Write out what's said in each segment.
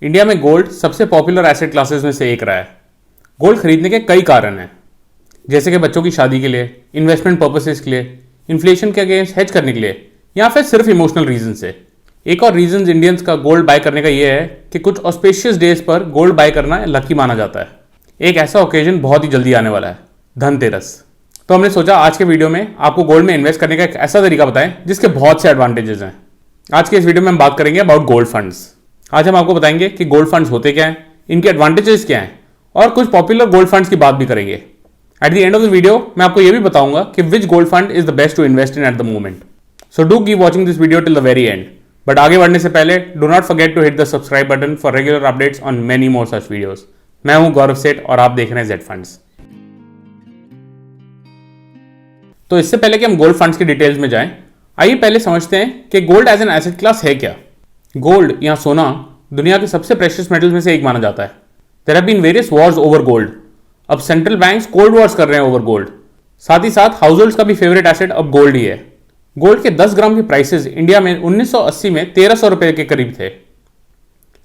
India में gold सबसे popular asset classes में से एक रहा है। गोल्ड खरीदने के कई कारण हैं, जैसे कि बच्चों की शादी के लिए, इन्वेस्टमेंट पर्पसेस के लिए, इन्फ्लेशन के अगेंस्ट हेज करने के लिए, या फिर सिर्फ इमोशनल रीजन से। एक और रीजन इंडियंस का गोल्ड बाय करने का यह है कि कुछ ऑस्पेशियस डेज पर गोल्ड बाय करना लकी माना जाता है। एक ऐसा ओकेजन बहुत ही जल्दी आने वाला है, धनतेरस। तो हमने सोचा आज के वीडियो में आपको गोल्ड में इन्वेस्ट करने का एक ऐसा तरीका बताएं जिसके बहुत से एडवांटेजेस हैं। आज के इस वीडियो में हम बात करेंगे अबाउट गोल्ड फंड्स। आज हम आपको बताएंगे कि गोल्ड फंड्स होते क्या हैं, इनके एडवांटेजेस क्या हैं, और कुछ पॉपुलर गोल्ड फंड्स की बात भी करेंगे। At the end of the video मैं आपको यह भी बताऊंगा कि which gold fund is the best to invest in at the moment. So do keep watching this video till the very end. But आगे बढ़ने से पहले do not forget to hit the subscribe button for regular updates on many more such videos. मैं हूं गौरव सेठ और आप देख रहे हैं जेड फंड्स। तो इससे पहले कि हम गोल्ड फंड्स की डिटेल्स में जाएं, आइए पहले समझते हैं कि gold as an asset class है क्या। गोल्ड या सोना दुनिया के सबसे प्रेशियस मेटल्स में से एक माना जाता है। There have been various wars over gold. अब सेंट्रल बैंक्स कोल्ड वॉर्स कर रहे हैं ओवर गोल्ड। साथ ही साथ हाउस होल्ड्स का भी फेवरेट एसेट अब गोल्ड ही है। गोल्ड के 10 ग्राम के प्राइसेस इंडिया में 1980 में 1300 रुपए के करीब थे।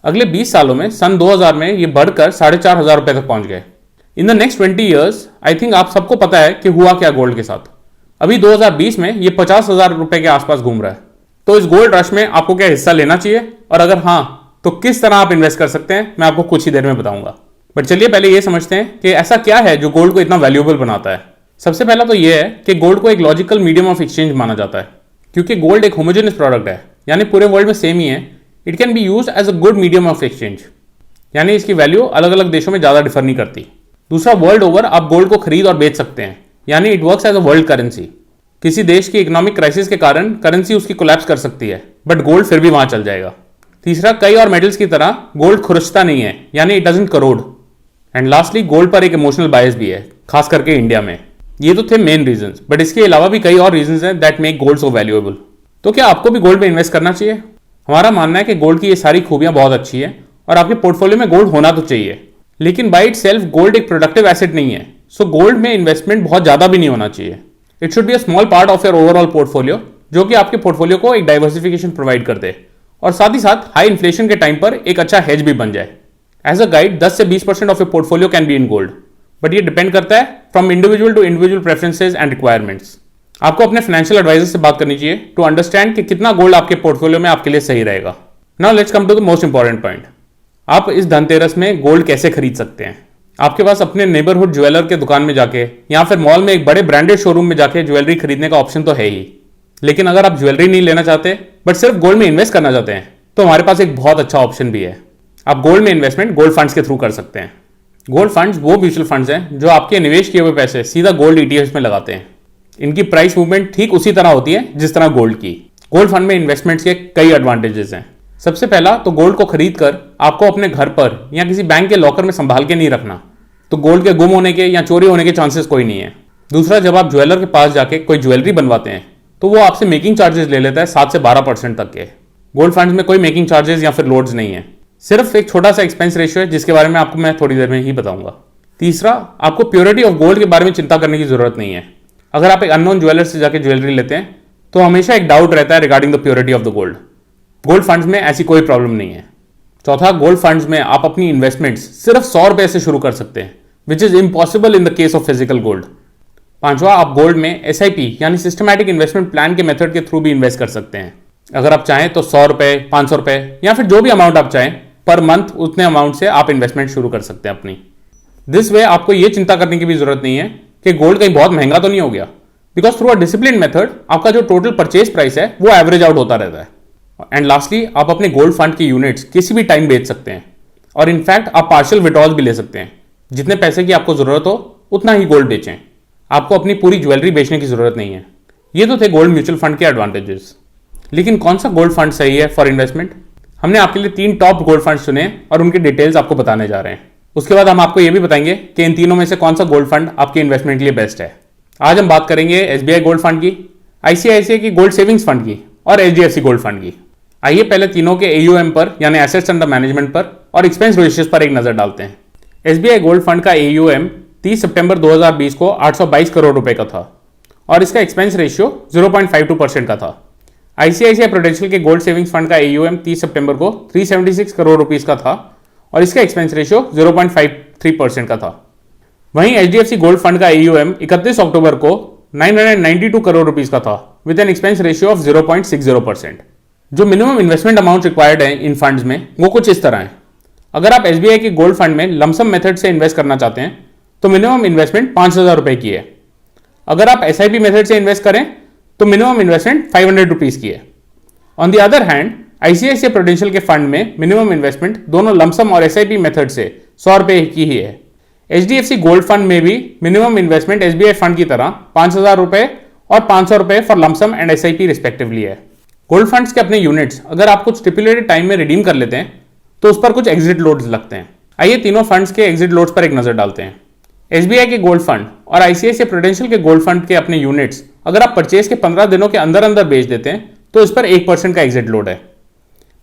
अगले 20 सालों में सन 2000 में ये बढ़कर 4500 रुपए तक पहुंच गए। In the next 20 years I think आप सबको पता है कि हुआ क्या गोल्ड के साथ। अभी 2020 में ये 50,000 रुपए के आसपास घूम रहा है। तो इस गोल्ड रश में आपको क्या हिस्सा लेना चाहिए, और अगर हाँ तो किस तरह आप इन्वेस्ट कर सकते हैं, मैं आपको कुछ ही देर में बताऊंगा। बट चलिए पहले ये समझते हैं कि ऐसा क्या है जो गोल्ड को इतना वैल्यूएबल बनाता है। सबसे पहला तो यह है कि गोल्ड को एक लॉजिकल मीडियम ऑफ एक्सचेंज माना जाता है। क्योंकि गोल्ड एक होमोजेनियस प्रोडक्ट है, यानी पूरे वर्ल्ड में सेम ही है, it can be use as a good medium of exchange, यानी इसकी वैल्यू अलग अलग देशों में ज्यादा डिफर नहीं करती। दूसरा, वर्ल्ड ओवर आप गोल्ड को खरीद और बेच सकते हैं, यानी it works as a world currency. किसी देश की इकोनॉमिक क्राइसिस के कारण करेंसी उसकी कोलैप्स कर सकती है, बट गोल्ड फिर भी वहां चल जाएगा। तीसरा, कई और मेटल्स की तरह गोल्ड खुरचता नहीं है, यानी it doesn't crore. And lastly, gold पर एक इमोशनल बायस भी है, खास करके इंडिया में। ये तो थे मेन रीजंस, बट इसके अलावा भी कई और रीजंस हैं that make gold so valuable. तो क्या आपको भी गोल्ड में इन्वेस्ट करना चाहिए? हमारा मानना है कि गोल्ड की ये सारी खूबियां बहुत अच्छी है और आपके पोर्टफोलियो में गोल्ड होना तो चाहिए, लेकिन बाय इटसेल्फ गोल्ड एक प्रोडक्टिव एसेट नहीं है। सो गोल्ड में इन्वेस्टमेंट बहुत ज्यादा भी नहीं होना चाहिए। It should be a small part of your overall portfolio, जो कि आपके पोर्टफोलियो को एक डाइवर्सिफिकेशन प्रोवाइड कर दे और साथ ही साथ हाई इन्फ्लेशन के टाइम पर एक अच्छा हेज भी बन जाए। एज अ गाइड 10 से 20% of your portfolio can be in gold, but ये डिपेंड करता है from individual to individual preferences and requirements. आपको अपने फाइनेंशियल एडवाइजर से बात करनी चाहिए टू अंडरस्टैंड कि कितना गोल्ड आपके पोर्टफोलियो में आपके लिए सही रहेगा। Now let's come to the most important point. आप इस धनतेरस में गोल्ड कैसे खरीद सकते हैं? आपके पास अपने नेबरहुड ज्वेलर के दुकान में जाके या फिर मॉल में एक बड़े ब्रांडेड शोरूम में जाके ज्वेलरी खरीदने का ऑप्शन तो है ही, लेकिन अगर आप ज्वेलरी नहीं लेना चाहते बट सिर्फ गोल्ड में इन्वेस्ट करना चाहते हैं, तो हमारे पास एक बहुत अच्छा ऑप्शन भी है। आप गोल्ड में इन्वेस्टमेंट गोल्ड फंड्स के थ्रू कर सकते हैं। गोल्ड फंड्स वो म्यूचुअल फंड्स हैं जो आपके निवेश किए हुए पैसे सीधा गोल्ड ईटीएफ्स में लगाते हैं। इनकी प्राइस मूवमेंट ठीक उसी तरह होती है जिस तरह गोल्ड की। गोल्ड फंड में इन्वेस्टमेंट्स के कई एडवांटेजेस हैं। सबसे पहला तो गोल्ड को खरीद कर आपको अपने घर पर या किसी बैंक के लॉकर में संभाल के नहीं रखना, तो गोल्ड के गुम होने के या चोरी होने के चांसेस कोई नहीं है। दूसरा, जब आप ज्वेलर के पास जाके कोई ज्वेलरी बनवाते हैं तो वो आपसे मेकिंग चार्जेस ले लेता है 7 से 12% तक के। गोल्ड फंड्स में कोई मेकिंग चार्जेस या फिर लोड्स नहीं है, सिर्फ एक छोटा सा एक्सपेंस रेशियो है जिसके बारे में आपको मैं थोड़ी देर में ही बताऊंगा। तीसरा, आपको प्योरिटी ऑफ गोल्ड के बारे में चिंता करने की जरूरत नहीं है। अगर आप एक अननोन ज्वेलर से जाके ज्वेलरी लेते हैं तो हमेशा एक डाउट रहता है regarding the purity of the gold. Gold funds में ऐसी कोई प्रॉब्लम नहीं है। चौथा, गोल्ड फंड्स में आप अपनी इन्वेस्टमेंट्स सिर्फ 100 रुपए से शुरू कर सकते हैं, which is impossible in the case of physical gold. पांचवा, आप गोल्ड में SIP यानी सिस्टमैटिक इन्वेस्टमेंट प्लान के मेथड के थ्रू भी इन्वेस्ट कर सकते हैं। अगर आप चाहें तो 100 रुपए, 500 रुपए या फिर जो भी अमाउंट आप चाहें पर मंथ, उतने अमाउंट से आप इन्वेस्टमेंट शुरू कर सकते हैं अपनी। दिस वे आपको यह चिंता करने की भी जरूरत नहीं है कि गोल्ड कहीं बहुत महंगा तो नहीं हो गया, because through a discipline method आपका जो टोटल परचेज प्राइस है वो एवरेज आउट होता रहता है। एंड लास्टली, आप अपने गोल्ड फंड की यूनिट्स किसी भी टाइम बेच सकते हैं, और इनफैक्ट आप पार्शियल विड्रॉल भी ले सकते हैं। जितने पैसे की आपको जरूरत हो उतना ही गोल्ड बेचें, आपको अपनी पूरी ज्वेलरी बेचने की जरूरत नहीं है। ये तो थे गोल्ड म्यूचुअल फंड के एडवांटेजेस। लेकिन कौन सा गोल्ड फंड सही है फॉर इन्वेस्टमेंट? हमने आपके लिए 3 टॉप गोल्ड फंड चुने और उनकी डिटेल्स आपको बताने जा रहे हैं। उसके बाद हम आपको यह भी बताएंगे कि इन तीनों में से कौन सा गोल्ड फंड आपके इन्वेस्टमेंट के लिए बेस्ट है। आज हम बात करेंगे SBI गोल्ड फंड की, ICICI की गोल्ड सेविंग्स फंड की और HDFC गोल्ड फंड की। आइए पहले तीनों के AUM पर यानी एसेट्स अंडर मैनेजमेंट पर और एक्सपेंस रेशियोज पर एक नजर डालते हैं। SBI गोल्ड फंड का AUM 30 सितंबर 2020 को 822 करोड़ रुपए का था और इसका एक्सपेंस रेशियो 0.52% का था। आईसीआईसीआई प्रूडेंशियल के गोल्ड सेविंग्स फंड का AUM 30 सितंबर को 376 करोड़ रुपीस का था और इसका एक्सपेंस रेशियो 0.53% का था। वहीं HDFC गोल्ड फंड का AUM 31 अक्टूबर को 992 करोड़ रुपीस का था with an expense ratio of 0.60%। जो मिनिमम इन्वेस्टमेंट अमाउंट रिक्वायर्ड है इन फंड्स में वो कुछ इस तरह है। अगर आप SBI के गोल्ड फंड में लमसम मेथड से इन्वेस्ट करना चाहते हैं तो मिनिमम इन्वेस्टमेंट 5,000 रुपए की है। अगर आप SIP मेथड से इन्वेस्ट करें तो मिनिमम इन्वेस्टमेंट 500 रुपीज की है। On the other hand ICICI prudential के फंड में मिनिमम इन्वेस्टमेंट दोनों लमसम और SIP मेथड से 100 रुपए की ही है। HDFC गोल्ड फंड में भी मिनिमम इन्वेस्टमेंट SBI फंड की तरह 5,000 रुपए और 500 रुपए for lump sum and SIP respectively है। गोल्ड फंड्स के अपने यूनिट्स अगर आप कुछ स्टिपुलेटेड टाइम में रिडीम कर लेते हैं तो उस पर कुछ एग्जिट लोड्स लगते हैं। आइए तीनों फंड्स के एग्जिट लोड्स पर एक नजर डालते हैं। SBI के गोल्ड फंड और ICICI प्रूडेंशियल के गोल्ड फंड के अपने यूनिट्स अगर आप परचेज के 15 दिनों के अंदर अंदर बेच देते हैं तो इस पर 1% का एग्जिट लोड है।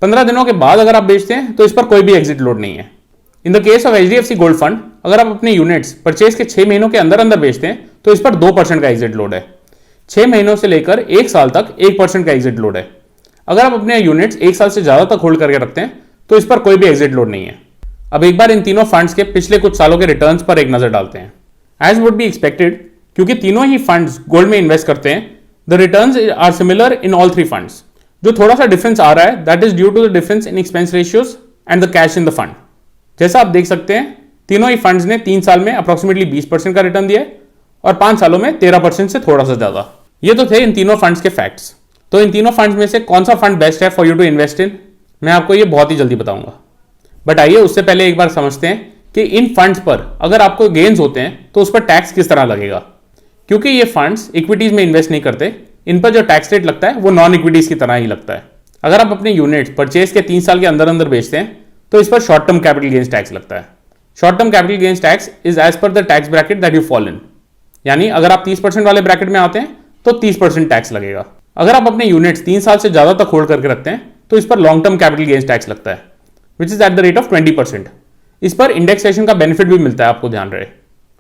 15 दिनों के बाद अगर आप बेचते हैं तो इस पर कोई भी एग्जिट लोड नहीं है। In the case of HDFC gold fund अगर आप अपने यूनिट्स परचेज के 6 महीनों के अंदर अंदर बेचते हैं तो इस पर 2% का एग्जिट लोड है। 6 महीनों से लेकर 1 साल तक 1% का एग्जिट लोड है। अगर आप अपने यूनिट्स 1 साल से ज्यादा तक होल्ड करके रखते हैं तो इस पर कोई भी एग्जिट लोड नहीं है। अब एक बार इन तीनों फंड्स के पिछले कुछ सालों के रिटर्न्स पर एक नजर डालते हैं। एज वुड बी एक्सपेक्टेड, क्योंकि तीनों ही फंड्स गोल्ड में इन्वेस्ट करते हैं, the returns are similar in all 3 funds. जो थोड़ा सा डिफरेंस आ रहा है that is due to the difference in expense ratios and the cash in the fund. जैसा आप देख सकते हैं तीनों ही फंड्स ने 3 साल में अप्रोक्सीमेटली 20% का रिटर्न दिया है और 5 सालों में 13% से थोड़ा सा ज्यादा। ये तो थे इन तीनों फंड्स के फैक्ट्स। तो इन तीनों फंड्स में से कौन सा फंड बेस्ट है for you to invest in, मैं आपको ये बहुत ही जल्दी बताऊंगा। बट आइए उससे पहले एक बार समझते हैं कि इन फंड्स पर अगर आपको गेन्स होते हैं तो उस पर टैक्स किस तरह लगेगा। क्योंकि ये फंड्स इक्विटीज में इन्वेस्ट नहीं करते, इन पर जो टैक्स रेट लगता है वो नॉन इक्विटीज की तरह ही लगता है। अगर आप अपने यूनिट्स परचेज के 3 साल के अंदर अंदर बेचते हैं तो इस पर short term capital gains tax लगता है। Short term capital gains tax is as per the tax bracket that you fall in, यानी अगर आप 30% वाले ब्रैकेट में आते हैं तो 30% टैक्स लगेगा। अगर आप अपने यूनिट्स 3 साल से ज्यादा तक होल्ड करके रखते हैं तो इस पर long term capital gains tax लगता है which is at the rate of 20%। इस पर इंडेक्सेशन का बेनिफिट भी मिलता है, आपको ध्यान रहे।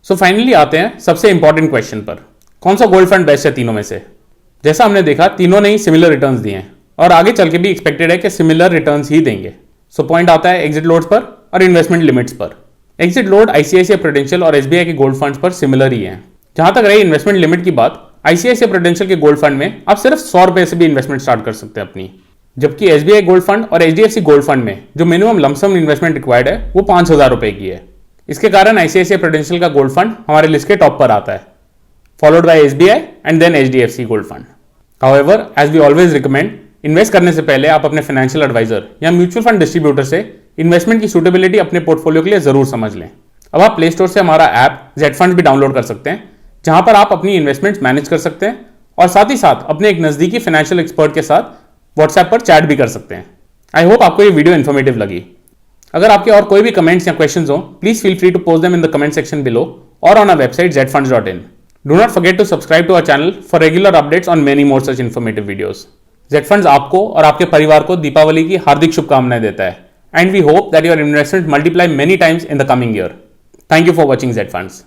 सो फाइनली आते हैं सबसे इंपॉर्टेंट क्वेश्चन पर, कौन सा गोल्ड फंड बेस्ट है तीनों में से। जैसा हमने देखा तीनों ने ही सिमिलर रिटर्न्स दिए हैं और आगे चल के भी एक्सपेक्टेड है कि सिमिलर रिटर्न्स ही देंगे। सो पॉइंट आता है एग्जिट लोड्स पर और इन्वेस्टमेंट लिमिट्स पर। एग्जिट लोड ICICI प्रूडेंशियल और SBI के गोल्ड फंड्स पर सिमिलर ही है। जहां तक रही इन्वेस्टमेंट लिमिट की बात, ICICI प्रूडेंशियल के गोल्ड फंड में आप सिर्फ 100 रुपए से भी इन्वेस्टमेंट स्टार्ट कर सकते हैं अपनी, जबकि SBI गोल्ड फंड और HDFC गोल्ड फंड में जो मिनिमम लमसम इन्वेस्टमेंट रिक्वायर्ड है वो 5,000 रुपए की है। इसके कारण ICICI प्रूडेंशियल का गोल्ड फंड हमारे लिस्ट के टॉप पर आता है, followed by SBI and then HDFC gold fund. However, as we always recommend, invest करने से पहले आप अपने फाइनेंशियल एडवाइजर या म्यूचुअल फंड डिस्ट्रीब्यूटर से इन्वेस्टमेंट की सूटेबिलिटी अपने पोर्टफोलियो के लिए जरूर समझ लें। अब आप प्ले स्टोर से हमारा ऐप जेड फंड्स भी डाउनलोड कर सकते हैं, जहां पर आप अपनी इन्वेस्टमेंट्स मैनेज कर सकते हैं और साथ ही साथ अपने एक नजदीकी फाइनेंशियल एक्सपर्ट के साथ व्हाट्सएप पर चैट भी कर सकते हैं। आई होप आपको ये वीडियो इन्फॉर्मेटिव लगी। अगर आपके और कोई भी कमेंट्स या क्वेश्चंस हो, please feel free to post them in the comment section below और on our website zfunds.in. Do not forget to subscribe to our channel for regular updates on many more such informative videos. Z funds आपको और आपके परिवार को दीपावली की हार्दिक शुभकामनाएं देता है and we hope that your investment multiply many times in the coming year. Thank you for watching Z funds.